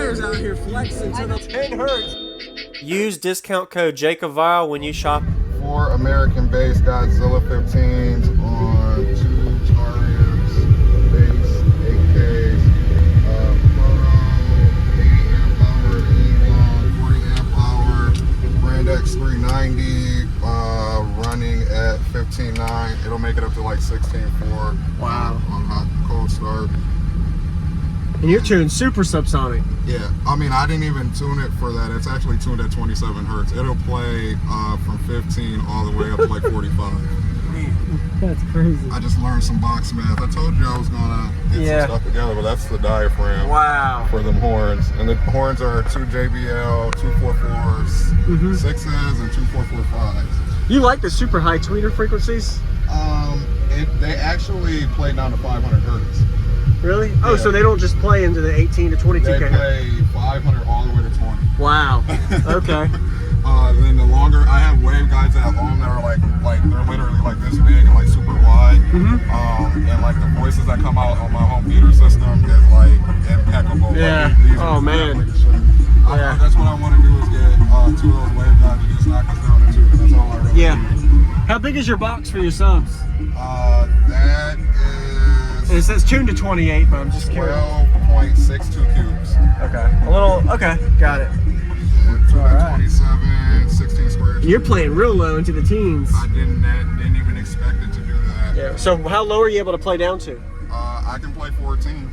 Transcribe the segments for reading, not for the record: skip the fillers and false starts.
tires out here flexing to the 10 hertz. Use discount code JacobViral when you shop. 4 American-based Godzilla 15s on 2 Tarians, base 8Ks, Proto, 80 amp hour, E-Long, 40 amp hour, Brand X 390, running at 15.9. It'll make it up to like 16.4. Wow. On hot cold start. And you're tuned super subsonic. Yeah, I mean, I didn't even tune it for that. It's actually tuned at 27 hertz. It'll play from 15 all the way up to like 45. That's crazy. I just learned some box math. I told you I was gonna get some stuff together, but that's the diaphragm. Wow. For them horns. And the horns are 2 JBL, 2 4.4s, 6s, and 2 4.45s. You like the super high tweeter frequencies? They actually play down to 500 hertz. Really? Yeah. Oh, so they don't just play into the 18 to 22 They K? play 500 all the way to 20. Wow. Okay. Then the longer, I have waveguides at home that are like they're literally like this big and like super wide. And like the voices that come out on my home theater system is like impeccable. Yeah. Like, oh man. Yeah. That's what I want to do is get 2 of those waveguides and just knock us down to 2. And that's all I really need. How big is your box for your subs? That is. It says tuned to 28, but I'm just curious. 12.62 cubes. Okay. A little. Okay. Got it. All right. 27, 16 squares. You're playing real low into the teens. I didn't even expect it to do that. Yeah. So how low are you able to play down to? I can play 14.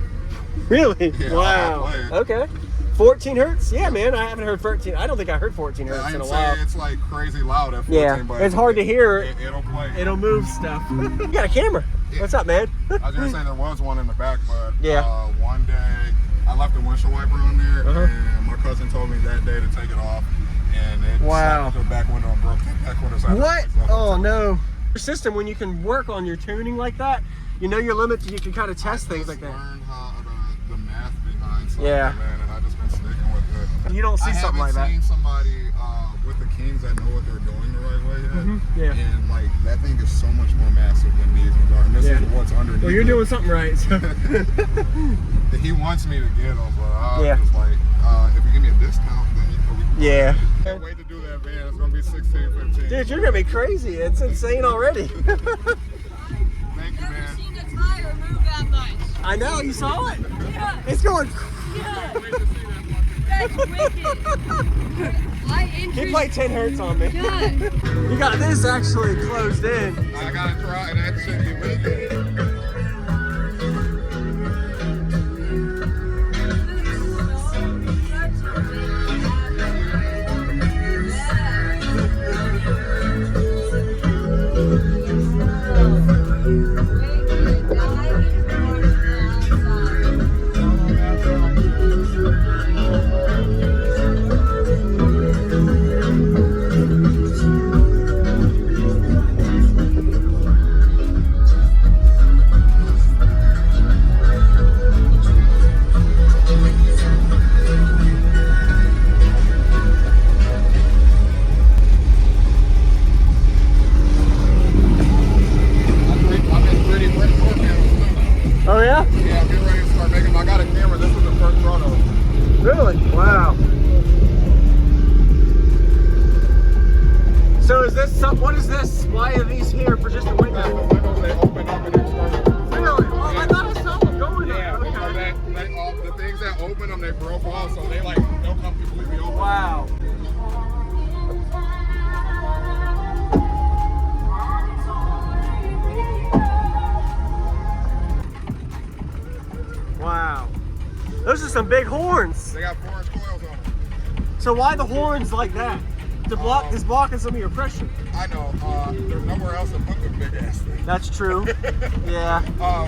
Really? Yeah, wow. I play it. Okay. 14 hertz? Yeah, man. I haven't heard 14. I don't think I heard 14 hertz in a while. It's like crazy loud at 14, but it's hard to hear. It'll play. It'll move stuff. You got a camera. Yeah. What's up, man? I was gonna say there was one in the back, but yeah. One day I left the windshield wiper on there, and my cousin told me that day to take it off, and it snapped the back window and broke the back window. What? Oh no! Your system, when you can work on your tuning like that, you know your limits. You can kind of test things like that. Learned how the math behind something, man, and I just been sticking with it. You don't see something like that. I haven't seen somebody with the Kings that know what they're doing the right way yet. Yeah. And like that thing is so much more massive than these ones are. And this is what's underneath. Well, you're doing something right. So. He wants me to get them, but I'm just like, if you give me a discount, then you know we can. I can't wait to do that, man. It's gonna be 16, 15. Dude, you're gonna be crazy. It's insane already. Thank you, man. Never seen a tire move that much. I know, you saw it. Yeah. It's going. Yeah. That's wicked. He played 10 hertz on me. God. You got this actually closed in. I gotta try that shit. You wicked. Oh yeah? Yeah, I'm getting ready to start making them. I got a camera. This was the first proto. Really? Wow. So is this what is this? Why are these here for just a window? The windows, they open up and they start. Really? Oh, I thought I saw them going there. Yeah, the things that open them, they broke off, so they'll come completely open. Wow. Wow. Those are some big horns. They got 4-inch coils on them. So why the horns like that? To block is blocking some of your pressure. I know. There's nowhere else to put the big ass thing. That's true. Yeah.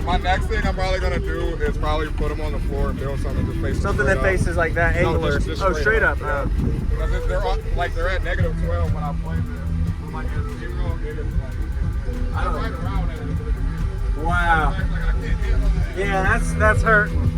My next thing I'm probably gonna do is probably put them on the floor and build something that faces something that faces like that, angular. Just straight up. Yeah. Because they're at -12 when I play this. With my S0, it is like I don't ride around at it. Wow. Like I can't hit them. Yeah, that's hurting.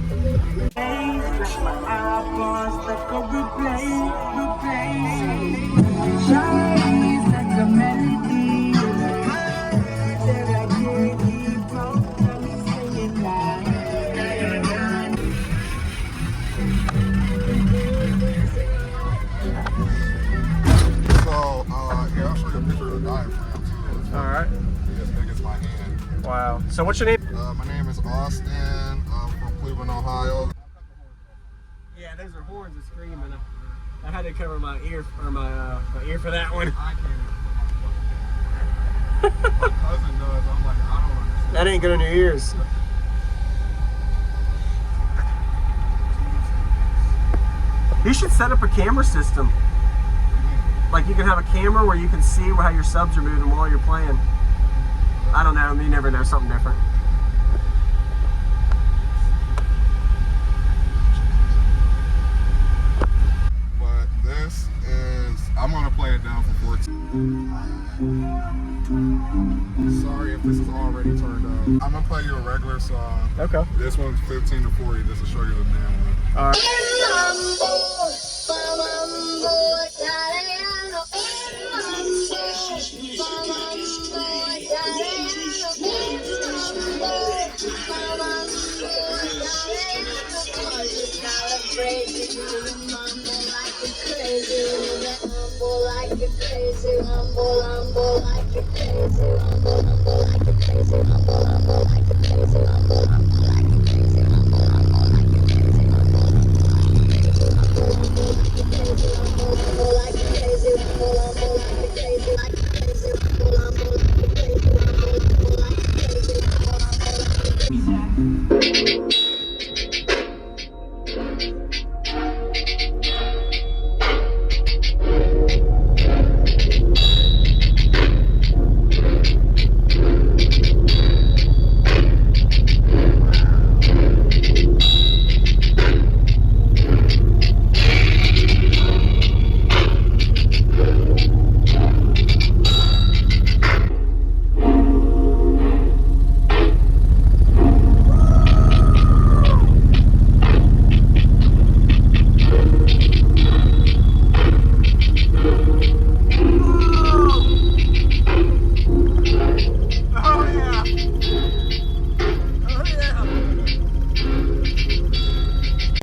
Wow. So what's your name? My name is Austin. I'm from Cleveland, Ohio. Yeah, those are horns that scream, and I had to cover my ear or my ear for that one. I can't even put my cousin does. I'm like, I don't understand. That ain't good in your ears. You should set up a camera system. Like you can have a camera where you can see how your subs are moving while you're playing. I don't know, you never know, something different. But this is, I'm gonna play it down for 14. Sorry if this is already turned up. I'm gonna play you a regular song. Okay. This one's 15 to 40, just to show you the damn one. All right.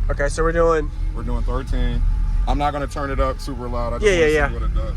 Okay, so we're doing 13. I'm not gonna turn it up super loud. I just Yeah, want to see what it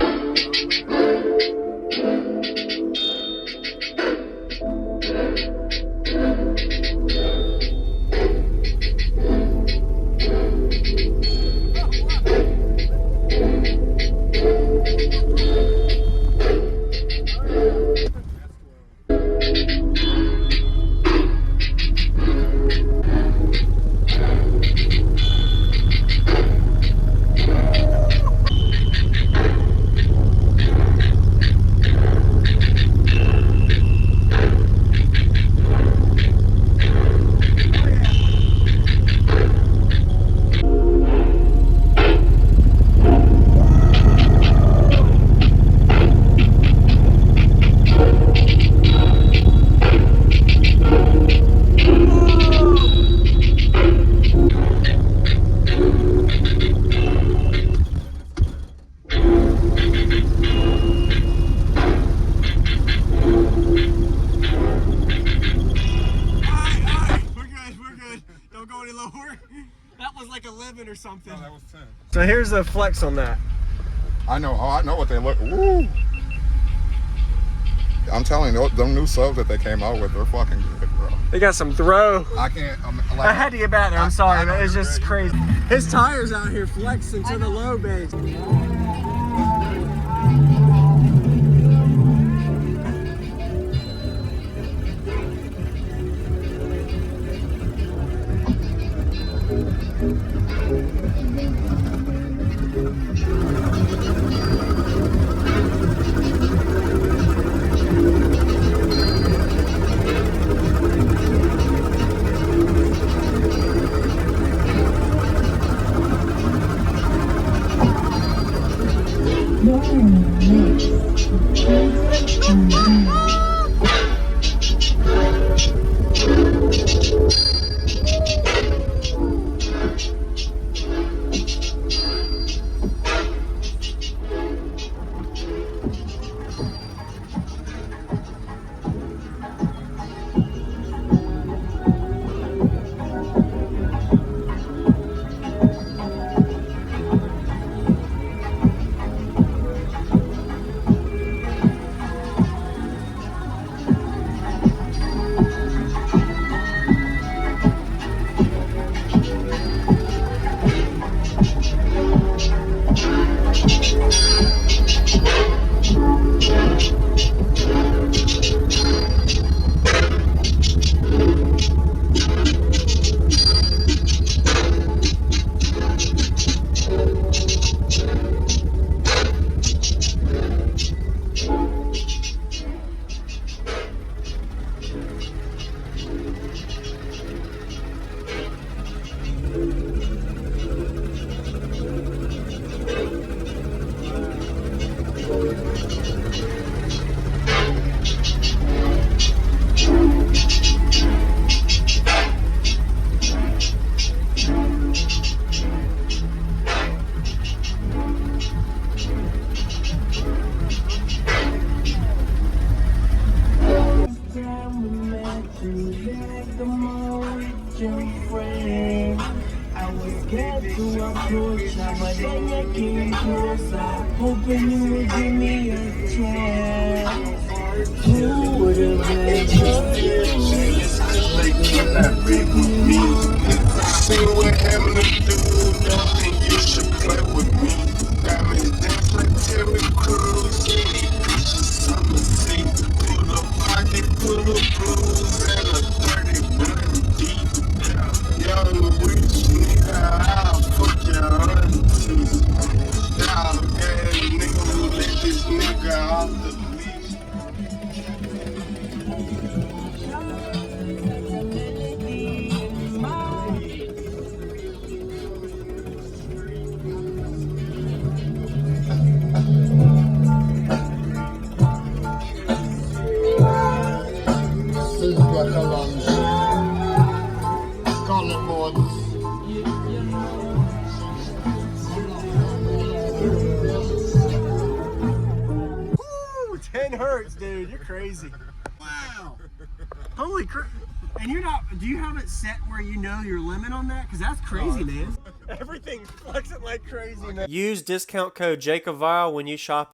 like 11 or something. No, that was 10. So here's a flex on that. I know. Oh, I know what they look. Woo! I'm telling you, them new subs that they came out with, they're fucking good, bro. They got some throw. I can't. Like, I had to get back there. I'm sorry, but it's just you're crazy. His tires out here flexing to the low base. tried to approach her, but then you came closer, hoping you would give me a chance. Who would have ever See what happened to do, don't think you should play with me. Diamonds dance like Terry Crews. Summer sea, pull a pocket, pull a blues, and a 30 burn deep. Young rich nigga, I'll fuck your auntie. Dog ass nigga who let this nigga off the leash. This is like a lunch. Call it boards. Woo, 10 hertz, dude. You're crazy. Wow. Holy crap. And you're not, do you have it set where you know your limit on that? Because that's crazy, man. Everything's flexing like crazy, man. Use discount code JacobViral when you shop